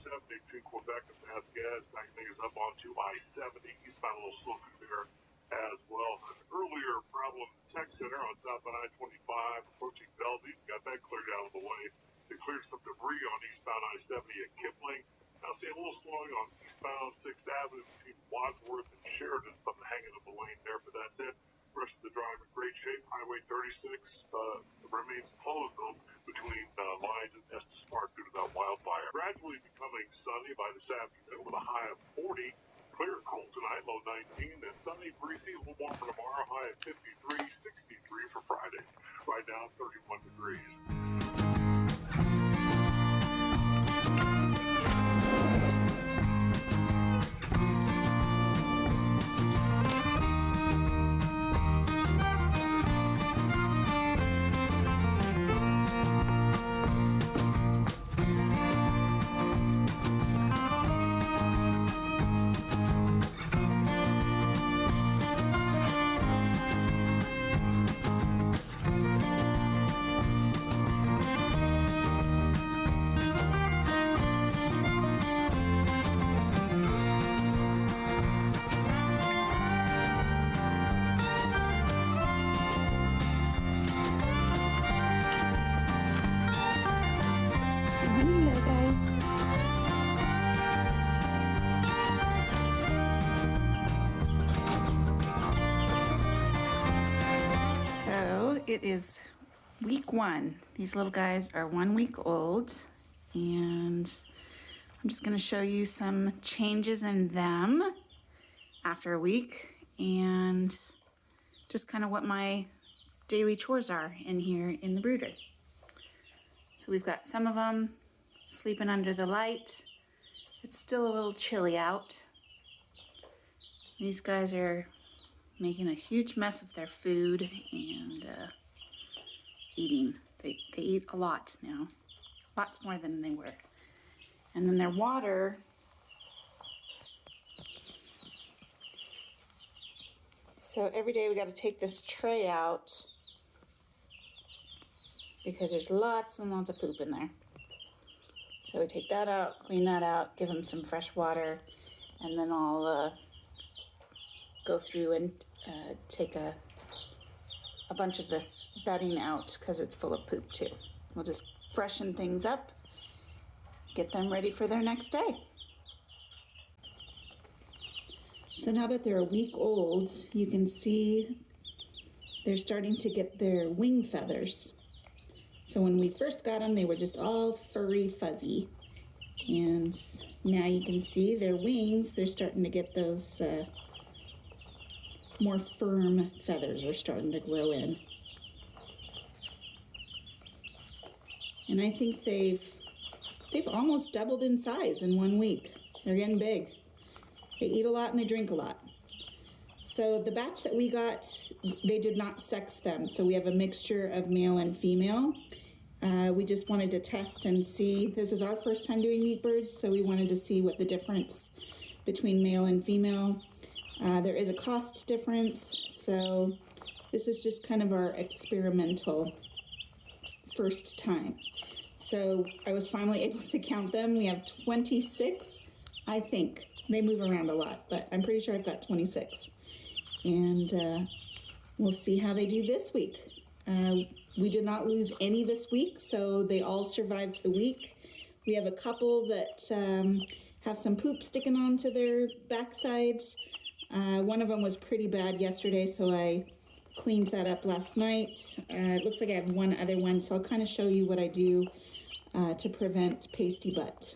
470 between Quebec and Vasquez, backing things up onto I-70, eastbound, a little slow through there as well. An earlier problem at the Tech Center on southbound I-25, approaching Bellevue, got that cleared out of the way. They cleared some debris on eastbound I-70 at Kipling. Now see a little slowing on eastbound 6th Avenue between Wadsworth and Sheridan, something hanging up the lane there, but that's it. The rest of the drive in great shape. Highway 36 remains closed, though, between Lines and Estes Park due to that wildfire. Gradually becoming sunny by this afternoon with a high of 40. Clear, cold tonight, low 19. Then sunny, breezy, a little warmer tomorrow, high at 53, 63 for Friday. Right now, 31 degrees. It is week 1. These little guys are 1 week old, and I'm just going to show you some changes in them after a week and just kind of what my daily chores are in here in the brooder. So we've got some of them sleeping under the light. It's still a little chilly out. These guys are making a huge mess of their food and eating. They eat a lot now, lots more than they were. And then their water, so every day we got to take this tray out because there's lots and lots of poop in there. So we take that out, clean that out, give them some fresh water, and then I'll go through and take a bunch of this bedding out because it's full of poop too. We'll just freshen things up, get them ready for their next day. So now that they're a week old, you can see they're starting to get their wing feathers. So when we first got them, they were just all furry, fuzzy. And now you can see their wings, they're starting to get those more firm feathers are starting to grow in. And I think they've almost doubled in size in 1 week. They're getting big. They eat a lot and they drink a lot. So the batch that we got, they did not sex them. So we have a mixture of male and female. We just wanted to test and see. This is our first time doing meat birds, so we wanted to see what the difference between male and female. There is a cost difference, so this is just kind of our experimental first time. So I was finally able to count them. We have 26, I think. They move around a lot, but I'm pretty sure I've got 26. And we'll see how they do this week. We did not lose any this week, so they all survived the week. We have a couple that have some poop sticking onto their backsides. One of them was pretty bad yesterday, so I cleaned that up last night. It looks like I have one other one, so I'll kind of show you what I do to prevent pasty butt.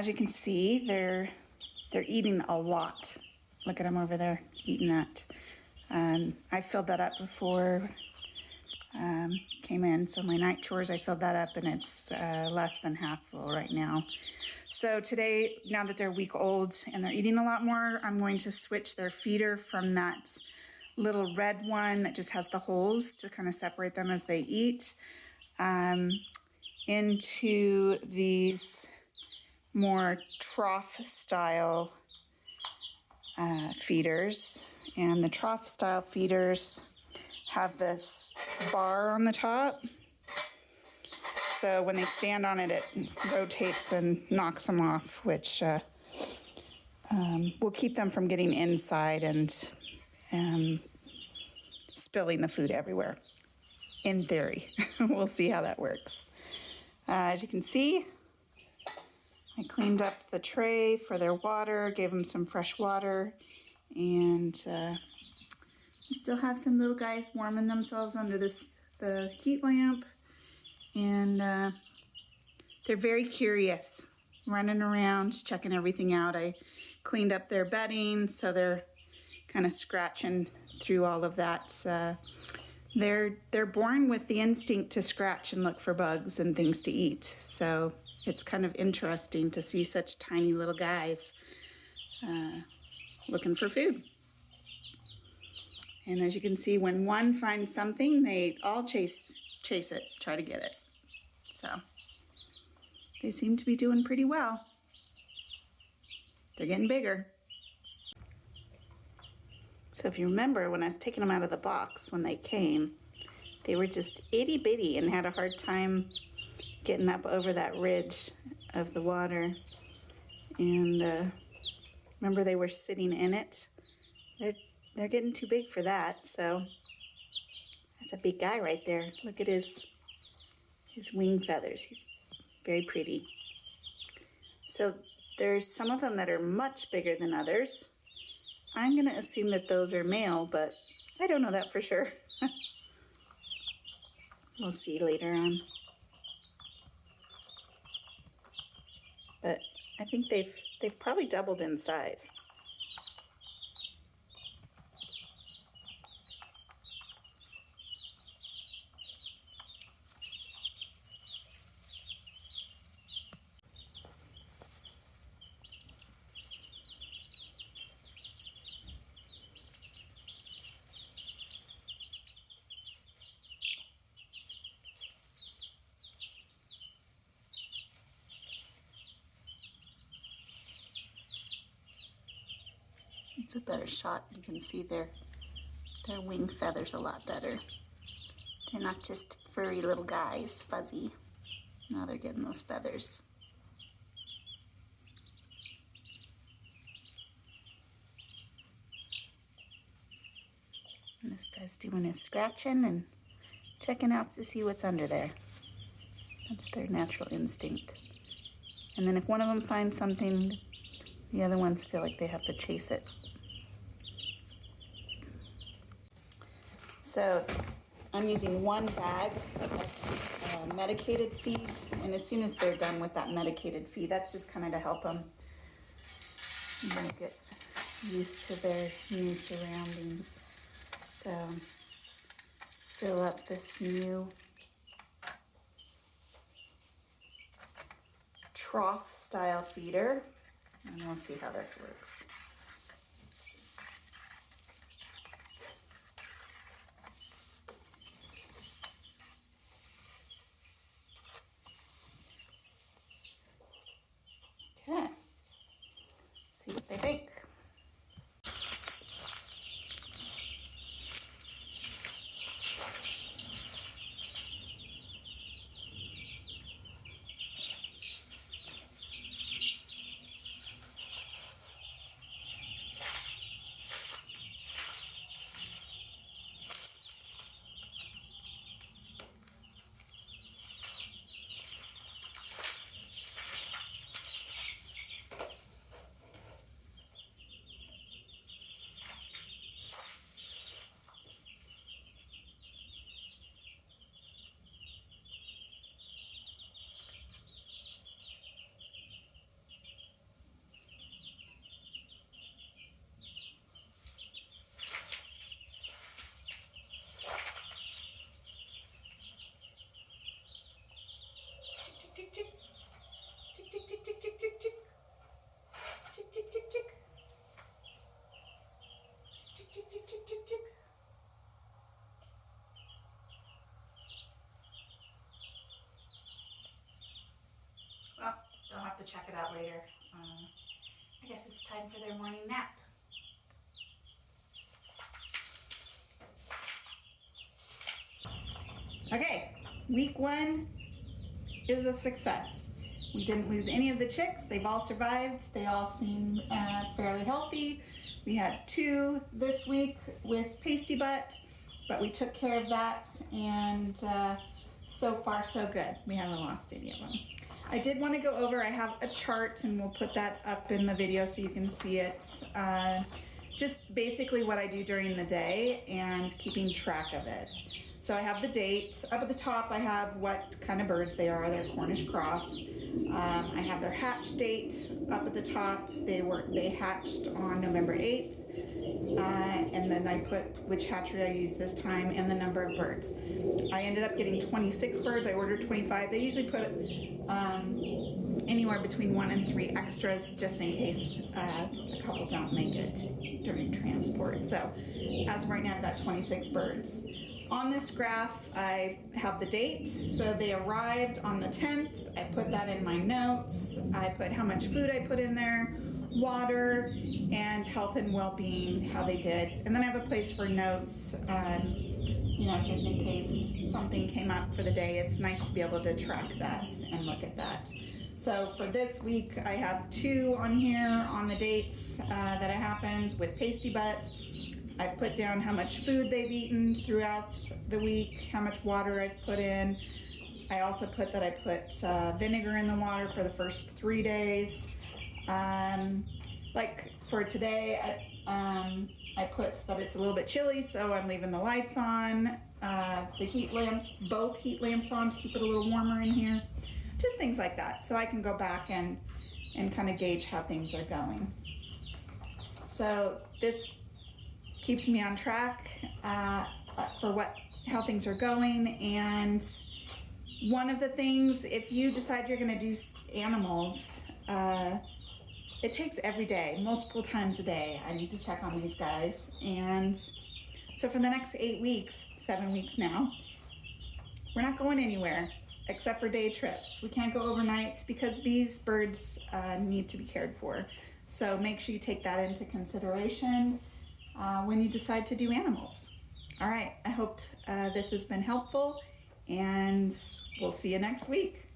as you can see, they're eating a lot. Look at them over there eating that. I filled that up before came in, so my night chores, I filled that up, and it's less than half full right now. So today, now that they're a week old and they're eating a lot more, I'm going to switch their feeder from that little red one that just has the holes to kind of separate them as they eat, into these more trough style feeders. And the trough style feeders have this bar on the top. So when they stand on it, it rotates and knocks them off, which will keep them from getting inside and spilling the food everywhere. In theory, we'll see how that works. As you can see, I cleaned up the tray for their water, gave them some fresh water, and we still have some little guys warming themselves under the heat lamp, and they're very curious, running around, checking everything out. I cleaned up their bedding, so they're kind of scratching through all of that. They're born with the instinct to scratch and look for bugs and things to eat, so it's kind of interesting to see such tiny little guys looking for food. And as you can see, when one finds something, they all chase it, try to get it. So they seem to be doing pretty well. They're getting bigger. So if you remember, when I was taking them out of the box when they came, they were just itty bitty and had a hard time getting up over that ridge of the water. And remember, they were sitting in it. They're getting too big for that, so that's a big guy right there. Look at his wing feathers. He's very pretty. So there's some of them that are much bigger than others. I'm gonna assume that those are male, but I don't know that for sure. We'll see later on. But I think they've probably doubled in size. It's a better shot. You can see their wing feathers a lot better. They're not just furry little guys, fuzzy. Now they're getting those feathers. And this guy's doing his scratching and checking out to see what's under there. That's their natural instinct. And then if one of them finds something, the other ones feel like they have to chase it. So I'm using one bag that's medicated feeds, and as soon as they're done with that medicated feed, that's just kind of to help them get used to their new surroundings. So fill up this new trough style feeder, and we'll see how this works. Okay, see what they think. to check it out later. I guess it's time for their morning nap. Okay, week 1 is a success. We didn't lose any of the chicks. They've all survived. They all seem fairly healthy. We had 2 this week with pasty butt, but we took care of that, and so far so good. We haven't lost any of them. I did want to go over, I have a chart, and we'll put that up in the video so you can see it. Just basically what I do during the day and keeping track of it. So I have the date. Up at the top I have what kind of birds they are. They're Cornish Cross. I have their hatch date up at the top. They hatched on November 8th. And then I put which hatchery I used this time and the number of birds. I ended up getting 26 birds. I ordered 25. They usually put anywhere between 1 and 3 extras just in case a couple don't make it during transport. So as of right now I've got 26 birds. On this graph, I have the date. So they arrived on the 10th. I put that in my notes. I put how much food I put in there, water, and health and well-being, how they did. And then I have a place for notes, you know, just in case something came up for the day. It's nice to be able to track that and look at that. So for this week, I have 2 on here on the dates that it happened with pasty butt. I put down how much food they've eaten throughout the week, how much water I've put in. I also put that I put vinegar in the water for the first 3 days. Like for today, I put that it's a little bit chilly, so I'm leaving the lights on, the heat lamps, both heat lamps on to keep it a little warmer in here. Just things like that, so I can go back and kind of gauge how things are going. So this keeps me on track for how things are going. And one of the things, if you decide you're going to do animals, it takes every day, multiple times a day. I need to check on these guys. And so for the next 8 weeks, 7 weeks now, we're not going anywhere except for day trips. We can't go overnight because these birds need to be cared for. So make sure you take that into consideration when you decide to do animals. All right, I hope this has been helpful, and we'll see you next week.